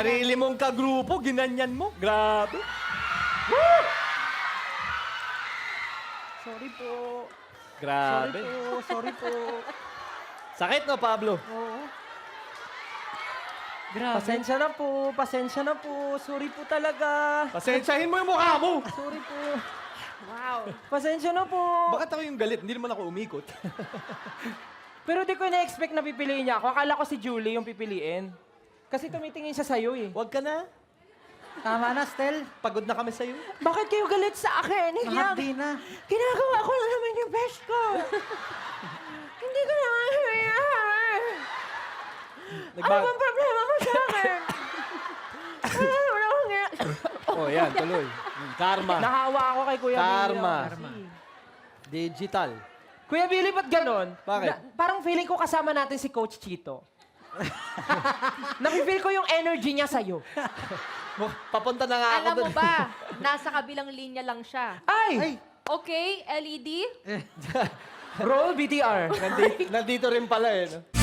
sarili mong kagrupo, ginanyan mo. Grabe. Sorry po. Grabe. Sorry po. Sakit no, Pablo? Oo. Grabe. Pasensya na po. Sorry po talaga. Pasensyahin mo yung mukha mo. Sorry po. Wow. Pasensya na po. Bakit ako yung galit? Hindi naman ako umikot. Pero di ko na-expect na pipiliin niya ako. Akala ko si Julie yung pipiliin. Kasi tumitingin siya sa'yo eh. Huwag ka na. Tama na, Stel. Pagod na kami sa'yo. Bakit kayo galit sa akin? Mahapdi na. Ginagawa ko na naman yung best ko. Hindi ko naman Ano bang problema mo sa akin? Wala akong Oh, yan, tuloy. Karma. Nahawa ako kay Kuya Karma. Billy. Digital. Kuya Billy, ba't ganon? Bakit? Parang feeling ko kasama natin si Coach Chito. Napifeel ko yung energy niya sa'yo. Papunta na nga ako Alam mo dun. ba, nasa kabilang linya lang siya. Ay! Okay, LED? Roll BTR. Nandito rin pala eh. No?